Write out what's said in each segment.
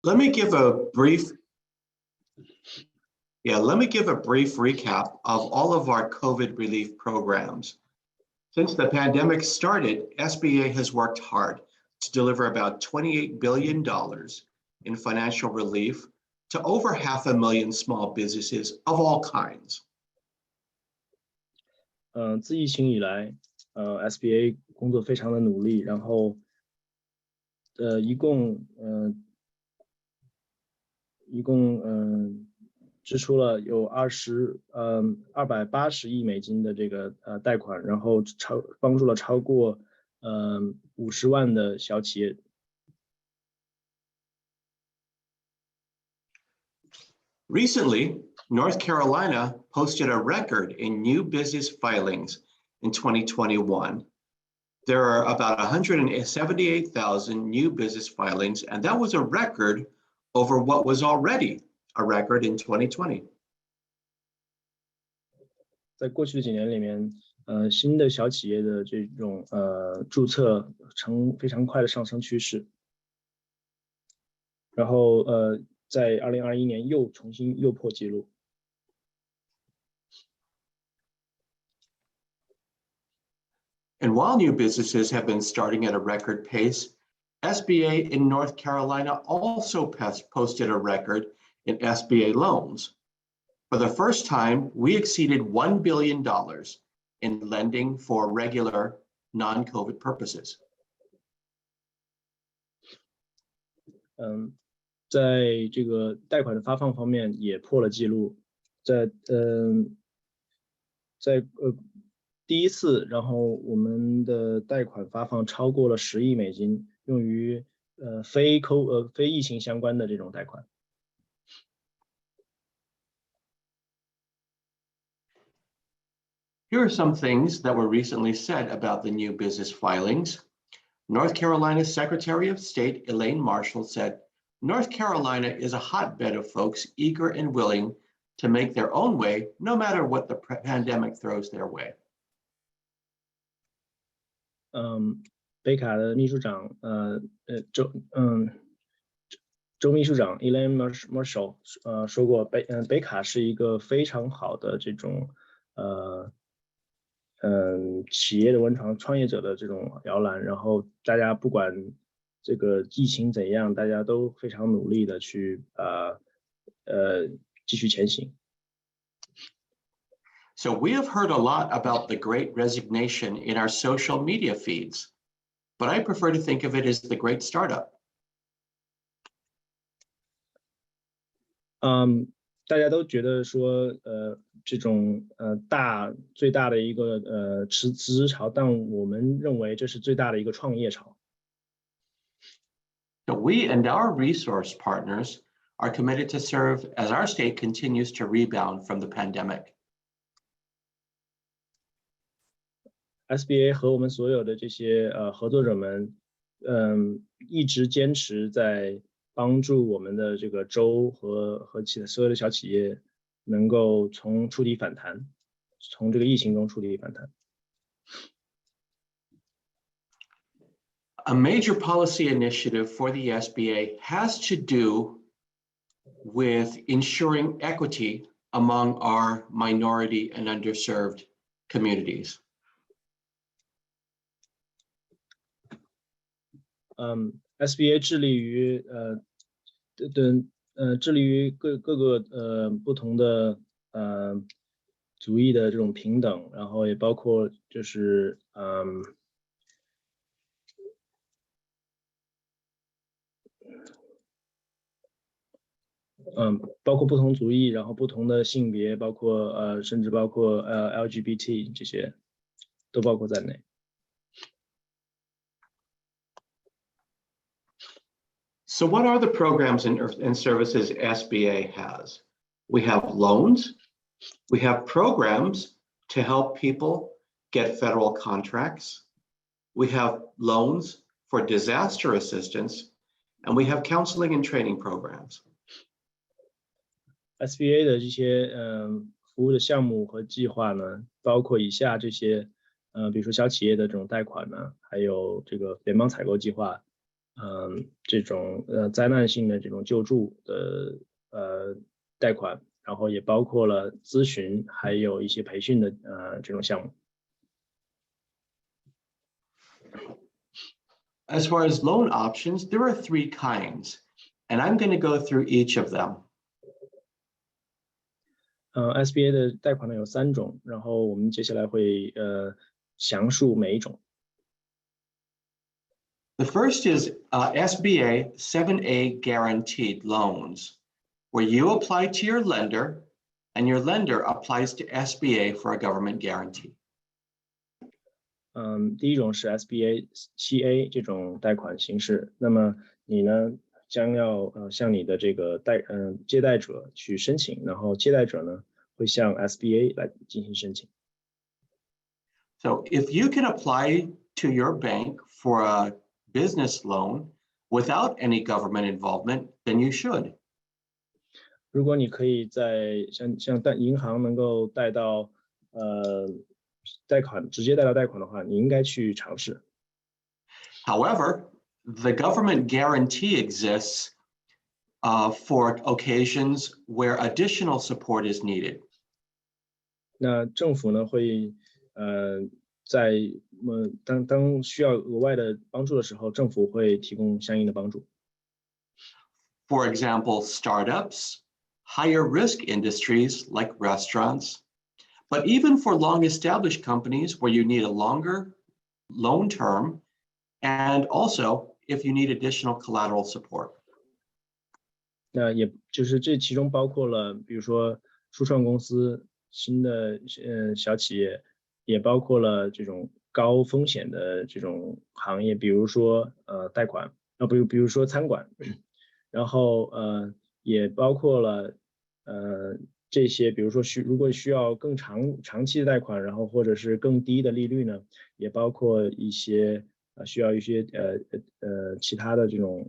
Let me give a brief recap of all of our COVID relief programs. Since the pandemic started, SBA has worked hard to deliver about $28 billion in financial relief to over 500,000 small businesses of all kinds. 自疫情以来，SBA 工作非常的努力，然后一共支出了有280亿美金的这个贷款，然后帮助了超过50万的小企业。Recently, North Carolina posted a record in new business filings in 2021. There are about 178,000 new business filings, and that was a record over what was already a record in 2020. 在过去的几年里面，新的小企业的这种注册呈非常快的上升趋势，然后在2021年重新破纪录。And while new businesses have been starting at a record pace, SBA in North Carolina also posted a record in SBA loans. For the first time, we exceeded $1 billion in lending for regular non-COVID purposes. 在这个贷款的发放方面也破了纪录，在第一次，然后我们的贷款发放超过了10亿美金，用于非疫情相关的这种贷款。Here are some things that were recently said about the new business filings. North Carolina's Secretary of State, Elaine Marshall, said, North Carolina is a hotbed of folks eager and willing to make their own way, no matter what the pandemic throws their way. 北卡的秘书长，州秘书长 Elaine Marshall 说过，北卡是一个非常好的这种企业的文创创业者的这种摇篮，然后大家不管这个疫情怎样，大家都非常努力的去继续前行。So we have heard a lot about the Great Resignation in our social media feeds, but I prefer to think of it as the Great Startup. 大家都觉得说，这种最大的一个辞职潮，但我们认为这是最大的一个创业潮。So we and our resource partners are committed to serve as our state continues to rebound from the pandemic. SBA 和我们所有的这些合作者们，一直坚持在帮助我们的这个州和所有的小企业能够从这个疫情中触底反弹。A major policy initiative for the SBA has to do with ensuring equity among our minority and underserved communities. SBA 致力于各个不同的族裔的这种平等，然后也包括就是包括不同族裔，然后不同的性别，包括甚至包括LGBT 这些都包括在内。So what are the programs and services SBA has? We have loans, we have programs to help people get federal contracts, we have loans for disaster assistance, and we have counseling and training programs. SBA 的这些服务的项目和计划呢，包括以下这些比如说小企业的这种贷款呢，还有这个联邦采购计划，这种灾难性的这种救助的贷款，然后也包括了咨询，还有一些培训的这种项目。As far as loan options, there are 3 kinds, and I'm going to go through each of them. SBA 的贷款呢有3种，然后我们接下来会详述每一种。The first is SBA 7A guaranteed loans, where you apply to your lender and your lender applies to SBA for a government guarantee. 第一种是 SBA 7A 这种贷款形式，那么你呢将要向你的这个借贷者去申请，然后借贷者呢会向 SBA 来进行申请。So if you can apply to your bank for a business loan without any government involvement, then you should. 如果你可以在像银行能够贷到贷款直接贷到贷款的话，你应该去尝试。However, the government guarantee exists for occasions where additional support is needed. 那政府呢会在当需要额外的帮助的时候，政府会提供相应的帮助。For example, startups, higher risk industries like restaurants, but even for long established companies where you need a longer loan term, and also if you need additional collateral support. 那也就是这其中包括了，比如说初创公司、新的小企业，也包括了这种高风险的这种行业，比如说贷款，比如说餐馆，然后也包括了这些，比如说如果需要更长期的贷款，然后或者是更低的利率呢，也包括一些需要一些其他的这种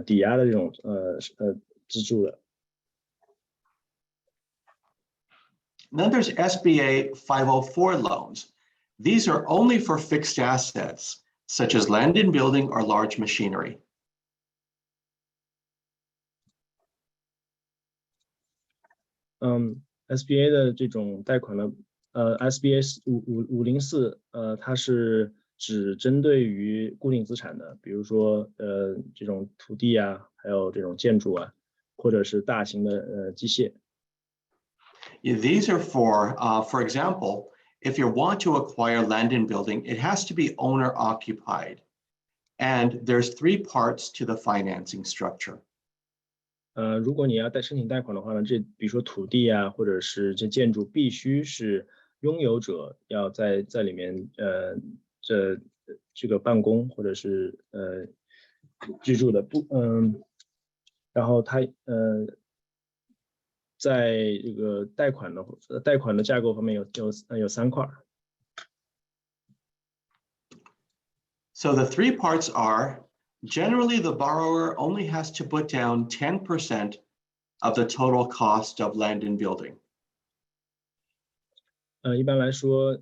抵押的这种资助的。Then there's SBA 504 loans. These are only for fixed assets, such as land and building or large machinery. SBA 的这种贷款呢，SBA 504，它是只针对于固定资产的，比如说这种土地啊，还有这种建筑啊，或者是大型的机械。These are for example, if you want to acquire land and building, it has to be owner occupied. And there's 3 parts to the financing structure. 如果你要申请贷款的话呢，比如说土地啊，或者是这建筑，必须是拥有者要在里面这个办公或者是居住的然后它在这个贷款的架构方面有3块。So the 3 parts are generally the borrower only has to put down 10% of the total cost of land and building. 一般来说，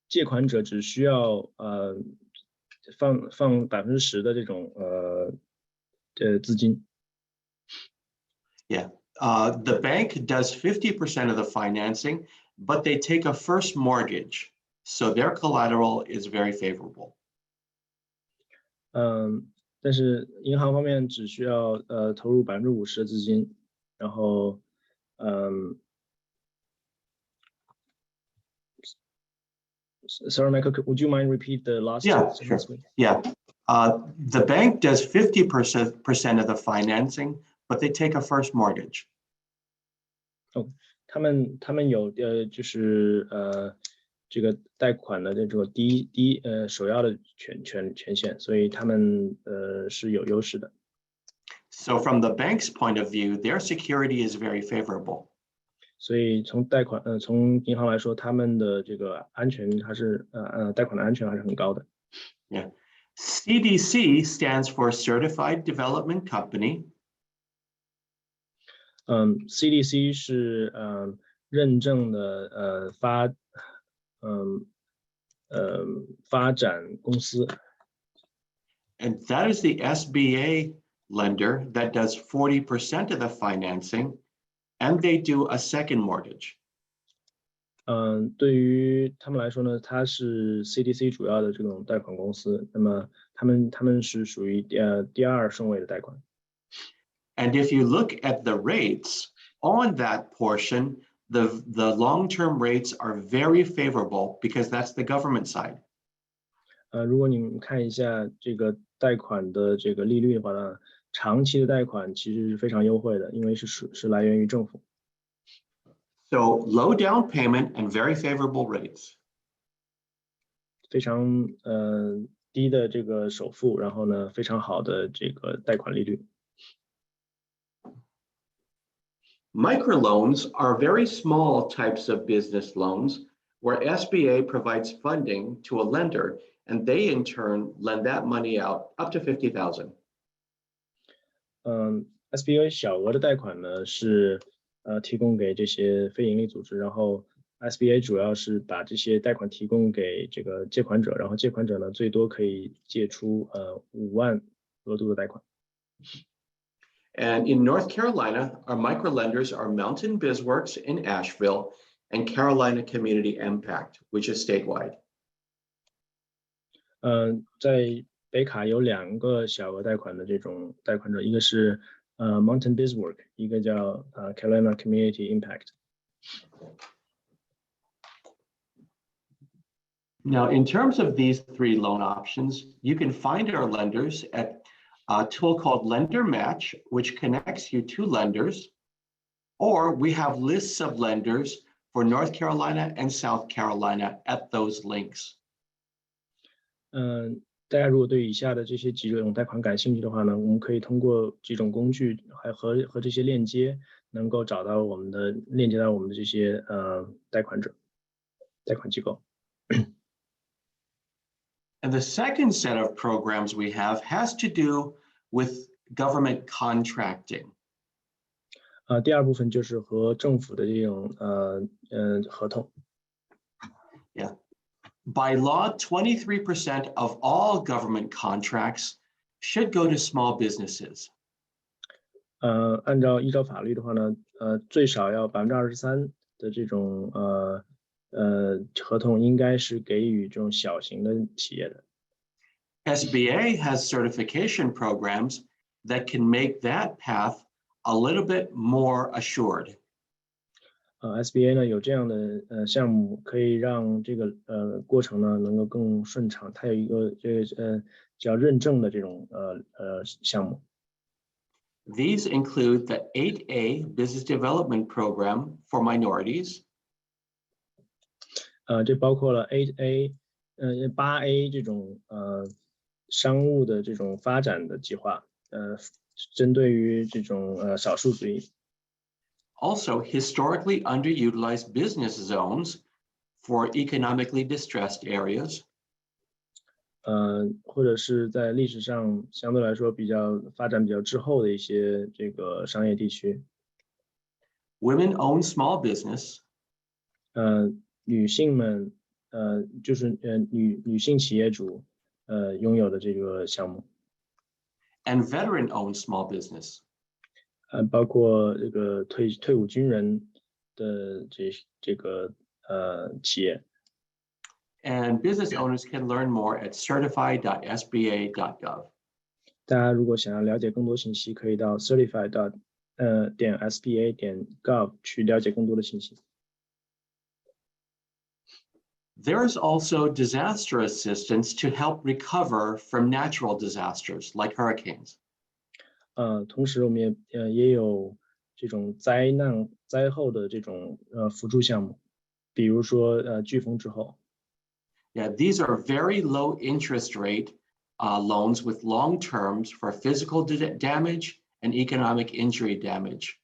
借款者只需要放10%的这种资金。Yeah, the bank does 50% of the financing, but they take a first mortgage, so their collateral is very favorable. 但是银行方面只需要投入50%的资金，然后Sorry, Michael, would you mind repeat the last? Yeah, sure. Yeah, the bank does 50% of the financing, but they take a first mortgage. 他们有就是这个贷款的这种首要的权限，所以他们是有优势的。So from the bank's point of view, their security is very favorable. 所以从银行来说，他们的这个安全还是贷款的安全还是很高的。Yeah, CDC stands for Certified Development Company. CDC 是认证的发展公司。And that is the SBA lender that does 40% of the financing, and they do a second mortgage. 对于他们来说呢，它是 CDC 主要的这种贷款公司，那么他们是属于第二顺位的贷款。And if you look at the rates on that portion, the long-term rates are very favorable because that's the government side. 如果你们看一下这个贷款的这个利率的话呢，长期的贷款其实是非常优惠的，因为是来源于政府。So low down payment and very favorable rates. 非常低的这个首付，然后呢非常好的这个贷款利率。Microloans are very small types of business loans where SBA provides funding to a lender and they in turn lend that money out up to $50,000. SBA 小额的贷款呢是提供给这些非营利组织，然后 SBA 主要是把这些贷款提供给这个借款者，然后借款者呢最多可以借出5万额度的贷款。And in North Carolina, our microlenders are Mountain BizWorks in Asheville and Carolina Community Impact, which is statewide. 在北卡有2个小额贷款的这种贷款者，一个是Mountain BizWorks， 一个叫Carolina Community Impact。Now, in terms of these 3 loan options, you can find our lenders at a tool called Lender Match, which connects you to lenders, or we have lists of lenders for North Carolina and South Carolina at those links. 大家如果对以下的这些几种贷款感兴趣的话呢，我们可以通过几种工具和这些链接，能够找到链接到我们的这些贷款机构。And the second set of programs we have has to do with government contracting. 第二部分就是和政府的这种合同。Yeah. By law, 23% of all government contracts should go to small businesses. 依照法律的话呢，最少要23%的这种合同应该是给予这种小型的企业的。SBA has certification programs that can make that path a little bit more assured. SBA 呢有这样的项目，可以让这个过程呢能够更顺畅。它有一个叫认证的这种项目。These include the 8A Business Development Program for minorities. 这包括了 8A 这种商务的这种发展的计划，针对于这种少数族裔。Also, historically underutilized business zones for economically distressed areas. 或者是在历史上相对来说发展比较滞后的一些这个商业地区。Women-owned small business. 女性们就是女性企业主拥有的这个项目。And veteran-owned small business. 包括这个退伍军人的这个企业。And business owners can learn more at certified.sba.gov. 大家如果想要了解更多信息，可以到 certified.sba.gov 去了解更多的信息。There is also disaster assistance to help recover from natural disasters like hurricanes. 同时我们也有这种灾后的这种辅助项目，比如说飓风之后。Yeah, these are very low interest rate loans with long terms for physical damage and economic injury damage.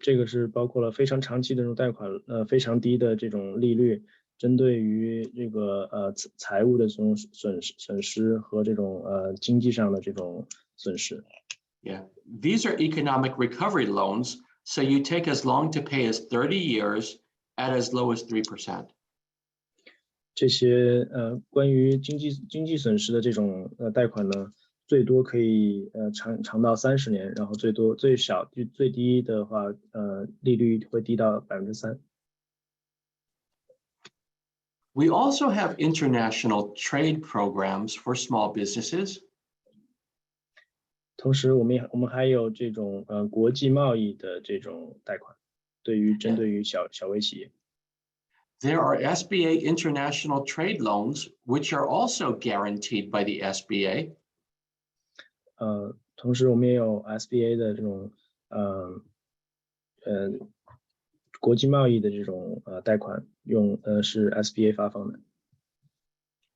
这个是包括了非常长期的这种贷款，非常低的这种利率，针对于这个财务的这种损失和这种经济上的这种损失。Yeah, these are economic recovery loans, so you take as long to pay as 30 years at as low as 3%. 这些关于经济损失的这种贷款呢，最多可以长到30年，然后最低的话利率会低到3%。We also have international trade programs for small businesses. 同时，我们还有这种国际贸易的这种贷款，针对于小微企业。There are SBA international trade loans, which are also guaranteed by the SBA. 同时我们也有 SBA 的这种国际贸易的这种贷款，是 SBA 发放的。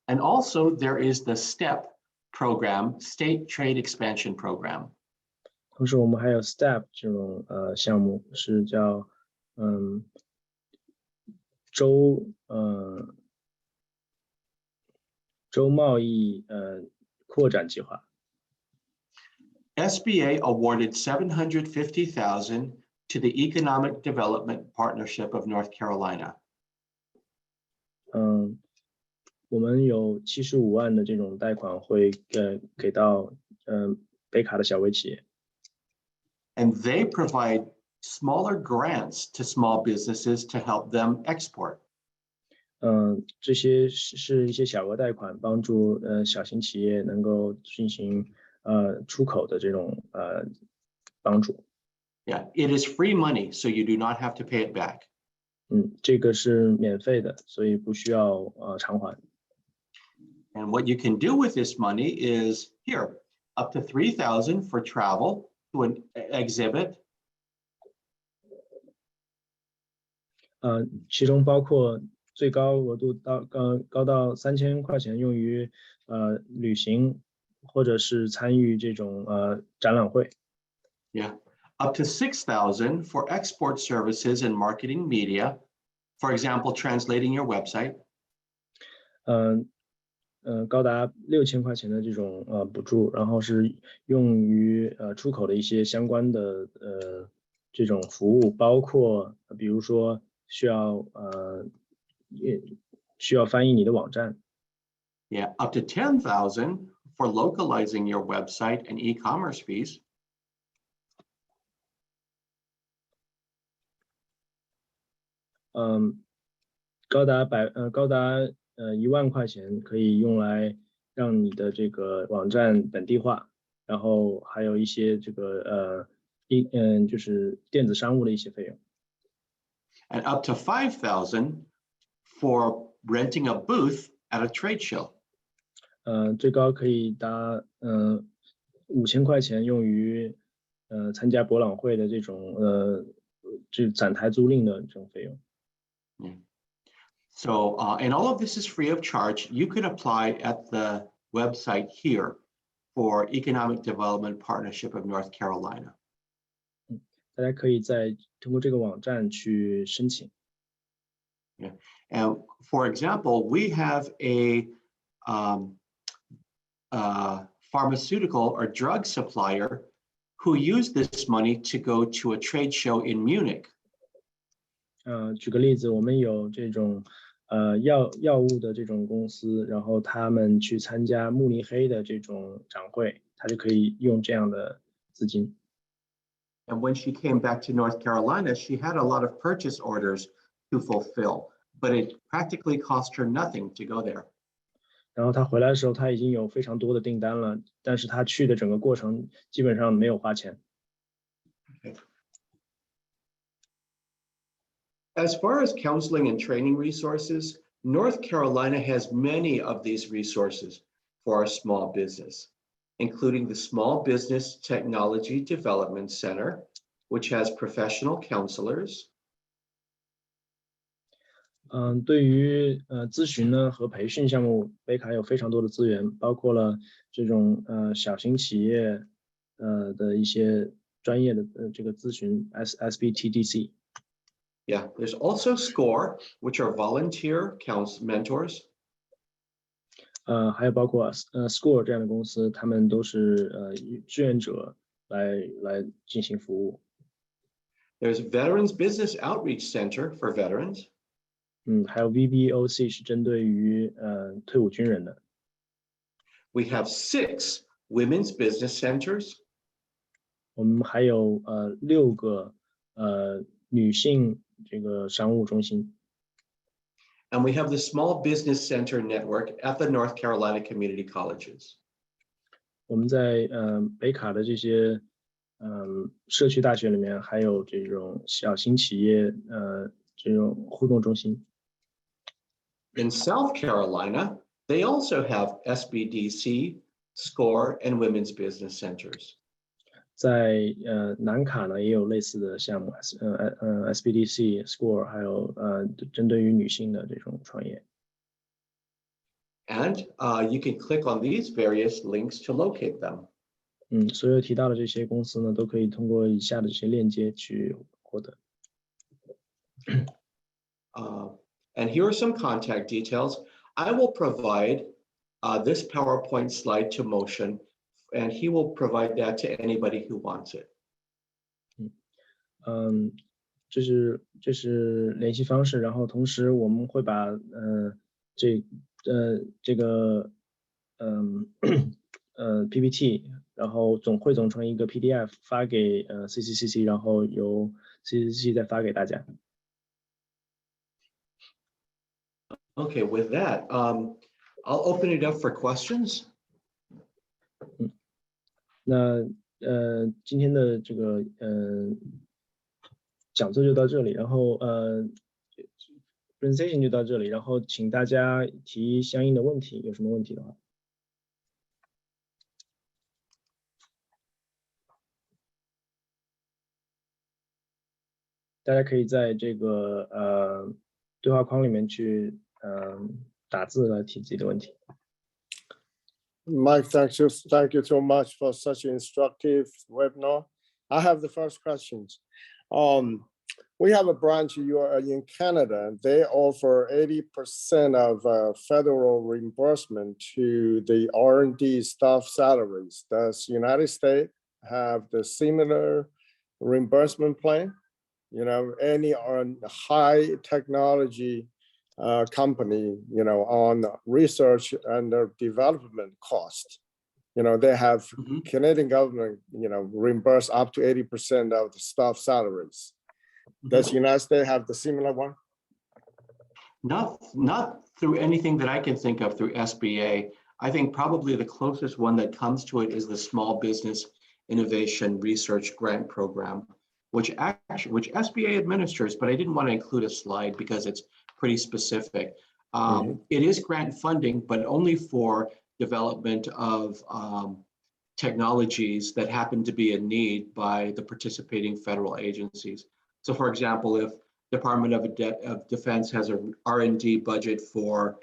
And also there is the STEP program, State Trade Expansion Program. 同时我们还有 STEP 这种项目，是叫州贸易扩展计划。SBA awarded $750,000 to the Economic Development Partnership of North Carolina. 我们有75万的这种贷款会给到北卡的小微企业。And they provide smaller grants to small businesses to help them export. 这些是一些小额贷款，帮助小型企业能够进行出口的这种帮助。Yeah, it is free money, so you do not have to pay it back. 这个是免费的，所以不需要偿还。And what you can do with this money is here, up to $3,000 for travel to an exhibit. 其中包括最高额度高到3000块钱，用于旅行或者是参与这种展览会。Yeah, up to $6,000 for export services and marketing media. For example, translating your website. 高达6000块钱的这种补助，然后是用于出口的一些相关的这种服务，包括比如说需要翻译你的网站。Yeah, up to $10,000 for localizing your website and e-commerce fees. 高达1万块钱可以用来让你的这个网站本地化，然后还有一些这个就是电子商务的一些费用。And up to $5,000 for renting a booth at a trade show. 最高可以达5000块钱，用于参加博览会的这种展台租赁的这种费用。Yeah. So, and all of this is free of charge. You can apply at the website here for Economic Development Partnership of North Carolina. 大家可以通过这个网站去申请。Yeah. And for example, we have a pharmaceutical or drug supplier who used this money to go to a trade show in Munich. 举个例子，我们有这种药物的这种公司，然后他们去参加慕尼黑的这种展会，他就可以用这样的资金。And when she came back to North Carolina, she had a lot of purchase orders to fulfill, but it practically cost her nothing to go there. 然后他回来的时候，他已经有非常多的订单了，但是他去的整个过程基本上没有花钱。Okay. As far as counseling and training resources, North Carolina has many of these resources for our small business, including the Small Business Technology Development Center, which has professional counselors. 对于咨询呢和培训项目，北卡有非常多的资源，包括了这种小型企业的一些专业的这个咨询 SBTDC。Yeah, there's also SCORE, which are volunteer mentors. 还有包括SCORE 这样的公司，他们都是志愿者来进行服务。There's Veterans Business Outreach Center for veterans. 还有 VBOC 是针对于退伍军人的。We have 6 women's business centers. 我们还有6个女性这个商务中心。And we have the Small Business Center Network at the North Carolina Community Colleges. 我们在北卡的这些社区大学里面，还有这种小型企业这种互动中心。In South Carolina, they also have SBDC, SCORE, and Women's Business Centers. 在南卡呢也有类似的项目，SBDC, SCORE， 还有针对于女性的这种创业。And you can click on these various links to locate them. 所有提到的这些公司呢，都可以通过以下的这些链接去获得。And here are some contact details. I will provide this PowerPoint slide to Motion, and he will provide that to anybody who wants it. 这是联系方式，然后同时我们会把这个PPT， 然后汇总成一个 PDF 发给CCCC， 然后由 CCCC 再发给大家。Okay, with that, I'll open it up for questions. 那今天的这个讲座就到这里，然后presentation 就到这里，然后请大家提相应的问题，有什么问题的话。大家可以在这个对话框里面去打字来提自己的问题。Mike, thank you so much for such an instructive webinar. I have the first questions. We have a branch in Canada. They offer 80% of federal reimbursement to the R&D staff salaries. Does the United States have the similar reimbursement plan? You know, any high technology company, you know, on research and development cost, you know, they have Canadian government, you know, reimburse up to 80% of the staff salaries. Does the United States have the similar one? Not through anything that I can think of through SBA. I think probably the closest one that comes to it is the Small Business Innovation Research Grant Program, which SBA administers, but I didn't want to include a slide because it's pretty specific. It is grant funding, but only for development of technologies that happen to be in need by the participating federal agencies. So for example, if Department of Defense has a R&D budget for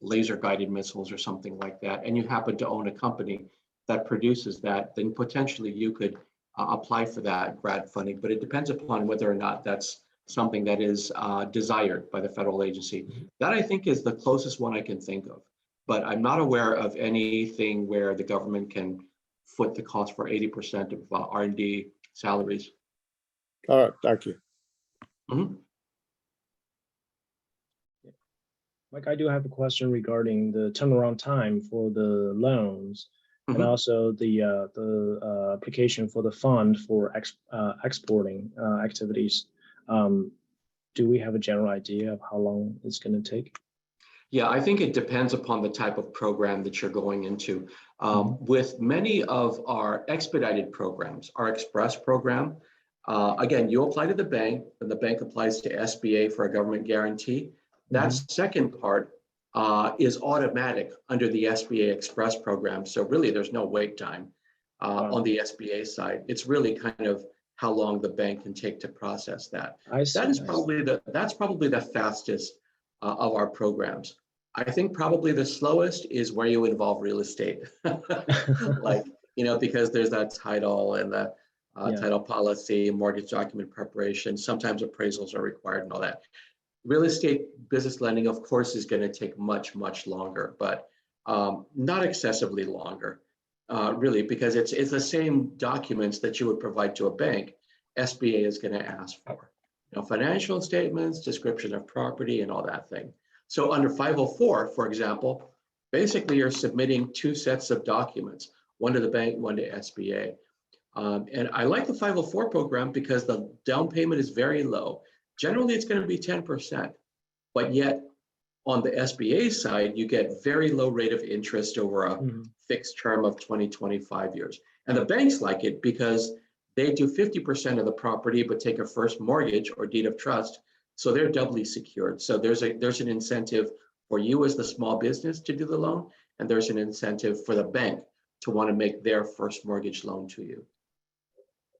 laser guided missiles or something like that, and you happen to own a company that produces that, then potentially you could apply for that grant funding, but it depends upon whether or not that's something that is desired by the federal agency. That I think is the closest one I can think of, but I'm not aware of anything where the government can foot the cost for 80% of R&D salaries. All right, thank you. Mike, I do have a question regarding the turnaround time for the loans and also the application for the fund for exporting activities. Do we have a general idea of how long it's going to take? Yeah, I think it depends upon the type of program that you're going into. With many of our expedited programs, our express program, again, you apply to the bank, and the bank applies to SBA for a government guarantee. That second part is automatic under the SBA Express program. So really, there's no wait time on the SBA side. It's really kind of how long the bank can take to process that. That's probably the fastest of our programs. I think probably the slowest is where you involve real estate, like, you know, because there's that title and the title policy, mortgage document preparation. Sometimes appraisals are required and all that. Real estate business lending, of course, is going to take much, much longer, but not excessively longer, really, because it's the same documents that you would provide to a bank, SBA is going to ask for. financial statements, description of property, and all that thing. So under 504, for example, basically you're submitting two sets of documents, one to the bank, one to SBA. And I like the 504 program because the down payment is very low. Generally, it's going to be 10%, but yet on the SBA side, you get very low rate of interest over a fixed term of 20-25 years. And the banks like it because they do 50% of the property, but take a first mortgage or deed of trust. So they're doubly secured. So there's an incentive for you as the small business to do the loan, and there's an incentive for the bank to want to make their first mortgage loan to you.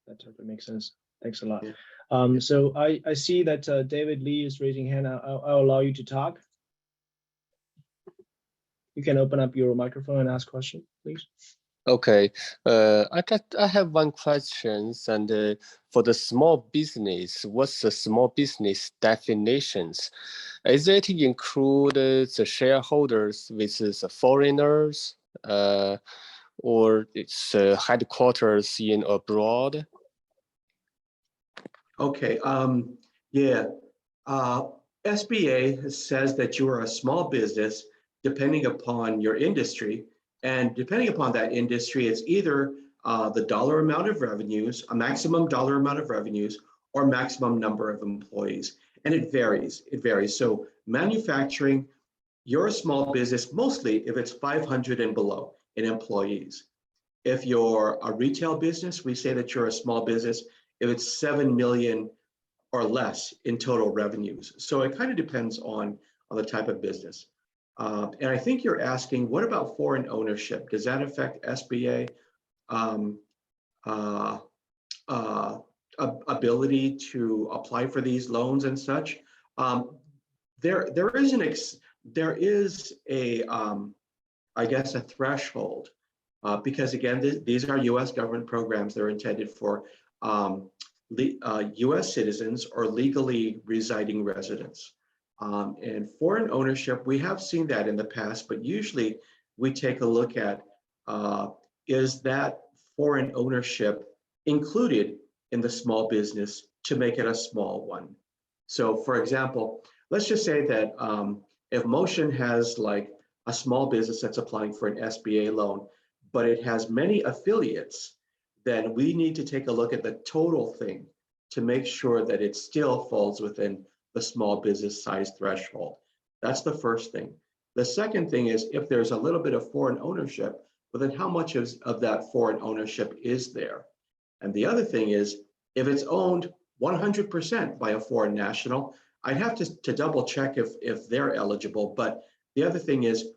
That totally makes sense. Thanks a lot. Yeah. So I see that David Lee is raising hand. I'll allow you to talk. You can open up your microphone and ask question, please. Okay, I have one question, and for the small business, what's the small business definitions? Is it include the shareholders with the foreigners, or it's headquarters in abroad? Okay, yeah. SBA says that you are a small business depending upon your industry. And depending upon that industry, it's either the dollar amount of revenues, a maximum dollar amount of revenues, or maximum number of employees. And it varies. It varies. So manufacturing, you're a small business, mostly if it's 500 and below in employees. If you're a retail business, we say that you're a small business if it's 7 million or less in total revenues. So it kind of depends on the type of business. And I think you're asking, what about foreign ownership? Does that affect SBA ability to apply for these loans and such? There is a I guess a threshold because again, these are U.S. government programs. They're intended for U.S. citizens or legally residing residents. And foreign ownership, we have seen that in the past, but usually we take a look at, is that foreign ownership included in the small business to make it a small one? So for example, let's just say that if Motion has like a small business that's applying for an SBA loan, but it has many affiliates, then we need to take a look at the total thing to make sure that it still falls within the small business size threshold. That's the first thing. The second thing is if there's a little bit of foreign ownership, well then how much of that foreign ownership is there? And the other thing is if it's owned 100% by a foreign national, I'd have to double check if they're eligible. But the other thing is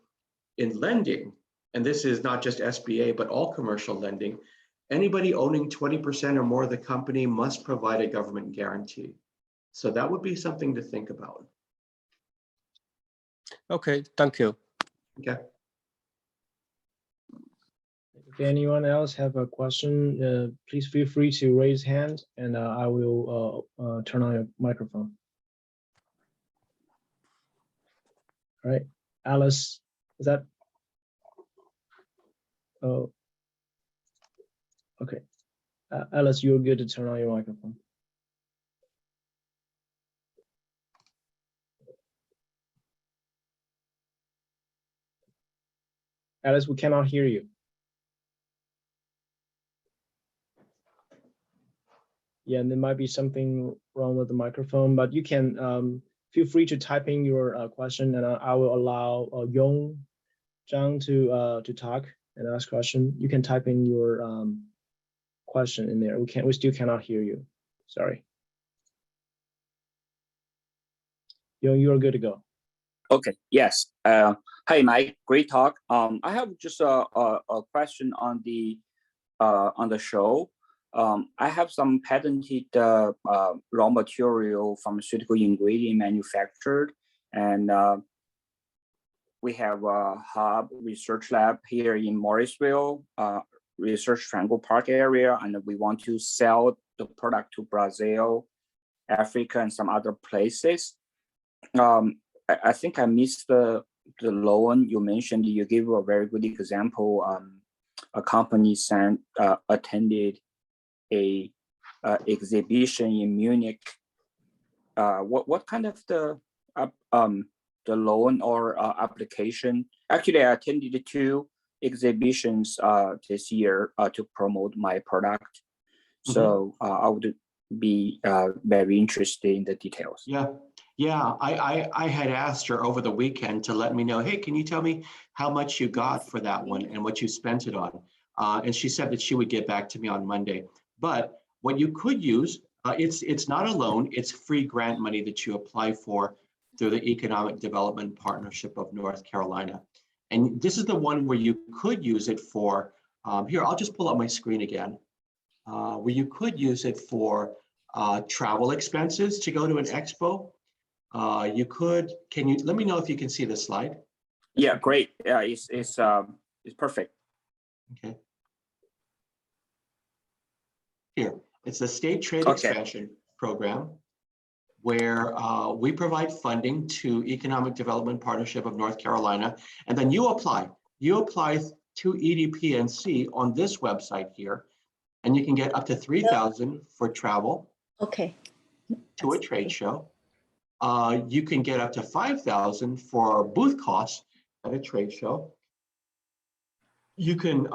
in lending, and this is not just SBA, but all commercial lending, anybody owning 20% or more of the company must provide a government guarantee. So that would be something to think about. Okay, thank you. Okay. If anyone else have a question, please feel free to raise hand and I will turn on your microphone. All right, Alice, is that? Oh, okay. Alice, you're good to turn on your microphone. Alice, we cannot hear you. Yeah, and there might be something wrong with the microphone, but you can feel free to type in your question, and I will allow Yong Zhang to talk and ask question. You can type in your question in there. We still cannot hear you. Sorry. Yong, you are good to go. Okay. Yes. Hi, Mike. Great talk. I have just a question on the show. I have some patented raw material pharmaceutical ingredient manufactured, and we have a hub research lab here in Morrisville, Research Triangle Park area, and we want to sell the product to Brazil, Africa, and some other places. I think I missed the loan you mentioned. You gave a very good example. A company attended a exhibition in Munich what kind of the loan or application? Actually, I attended 2 exhibitions this year to promote my product. So I would be very interested in the details. Yeah, I had asked her over the weekend to let me know, hey, can you tell me how much you got for that one and what you spent it on? And she said that she would get back to me on Monday. But what you could use, it's not a loan, it's free grant money that you apply for through the Economic Development Partnership of North Carolina. And this is the one where you could use it for, here, I'll just pull up my screen again, where you could use it for travel expenses to go to an expo. You could, can you, let me know if you can see the slide. Yeah, great. Yeah, it's perfect. Okay. Here, it's the State Trade Expansion Program, where we provide funding to Economic Development Partnership of North Carolina, and then you apply. You apply to EDPNC on this website here, and you can get up to $3,000 for travel. Okay. To a trade show. You can get up to $5,000 for booth costs at a trade show. You can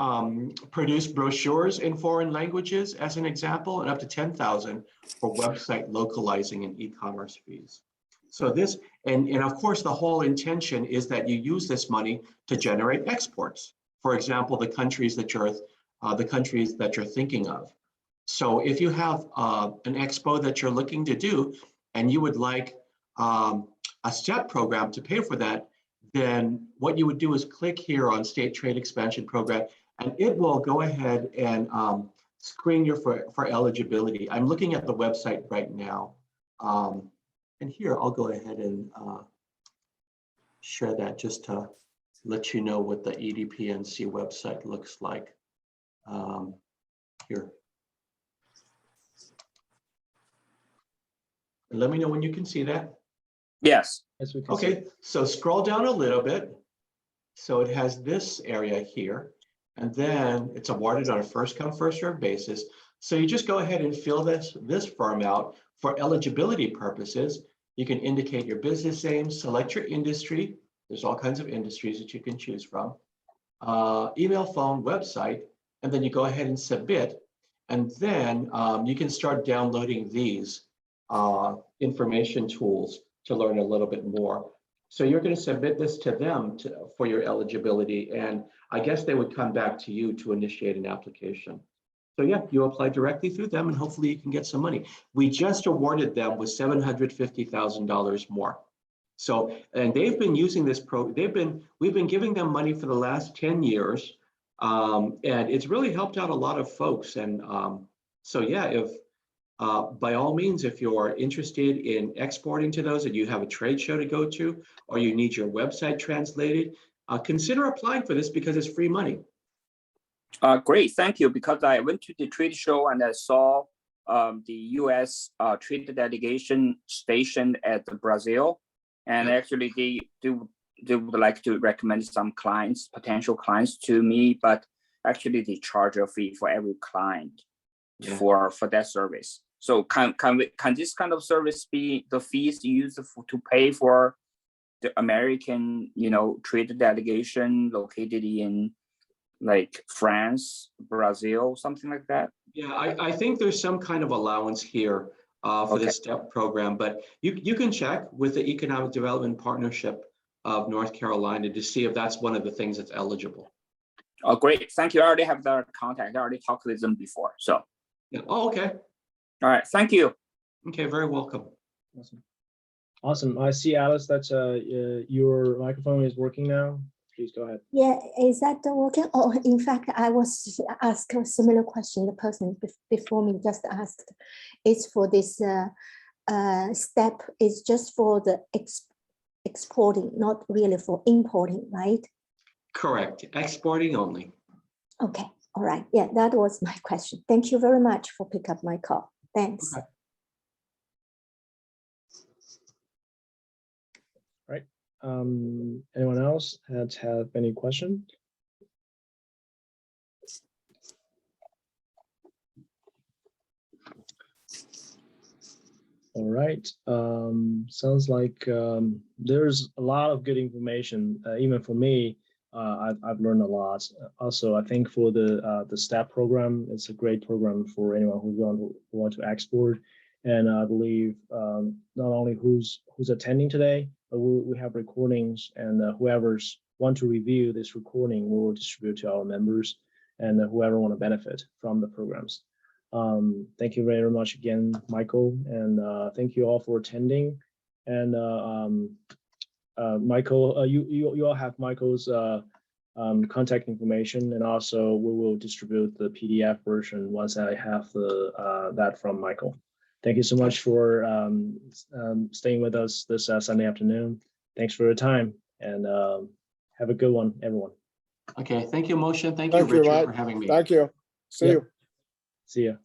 produce brochures in foreign languages, as an example, and up to $10,000 for website localizing and e-commerce fees. So this, and of course, the whole intention is that you use this money to generate exports. For example, the countries that you're thinking of. So if you have an expo that you're looking to do, and you would like a STEP program to pay for that, then what you would do is click here on State Trade Expansion Program, and it will go ahead and screen you for eligibility. I'm looking at the website right now. And here, I'll go ahead and share that just to let you know what the EDPNC website looks like. Here. And let me know when you can see that. Yes. Yes, we can see. Okay, so scroll down a little bit. So it has this area here, and then it's awarded on a first come, first served basis. So you just go ahead and fill this form out for eligibility purposes. You can indicate your business name, select your industry. There's all kinds of industries that you can choose from. Email, phone, website, and then you go ahead and submit. And then you can start downloading these information tools to learn a little bit more. So you're going to submit this to them for your eligibility, and I guess they would come back to you to initiate an application. So yeah, you apply directly through them, and hopefully you can get some money. We just awarded them with $750,000 more. So, and they've been using this we've been giving them money for the last 10 years, and it's really helped out a lot of folks. And so yeah, if by all means, if you're interested in exporting to those and you have a trade show to go to, or you need your website translated, consider applying for this because it's free money. Great, thank you. Because I went to the trade show and I saw the U.S. trade delegation stationed at Brazil, and actually they would like to recommend some clients, potential clients to me, but actually they charge a fee for every client for that service. So can this kind of service be the fees used to pay for the American, trade delegation located in like France, Brazil, something like that? Yeah, I think there's some kind of allowance here for this STEP program, but you can check with the Economic Development Partnership of North Carolina to see if that's one of the things that's eligible. Oh, great. Thank you. I already have their contact. I already talked with them before. So. Yeah. Oh, okay. All right. Thank you. Okay. Very welcome. Awesome. I see, Alice, that your microphone is working now. Please go ahead. Yeah, is that working? Oh, in fact, I was asked a similar question. The person before me just asked. It's for this step. It's just for the exporting, not really for importing, right? Correct. Exporting only. Okay. All right. Yeah, that was my question. Thank you very much for picking up my call. Thanks. Okay. Right. Anyone else have any questions? All right. Sounds like there's a lot of good information. Even for me, I've learned a lot. Also, I think for the STEP program, it's a great program for anyone who want to export. And I believe not only who's attending today, but we have recordings, and whoever's want to review this recording, we will distribute to our members and whoever want to benefit from the programs. Thank you very much again, Michael, and thank you all for attending. And Michael, you all have Michael's contact information, and also we will distribute the PDF version once I have that from Michael. Thank you so much for staying with us this Sunday afternoon. Thanks for your time, and have a good one, everyone. Okay, thank you, Moshe. Thank you, Thank you, Richard, Mike. for having me. Thank you. See Yeah. you. See ya.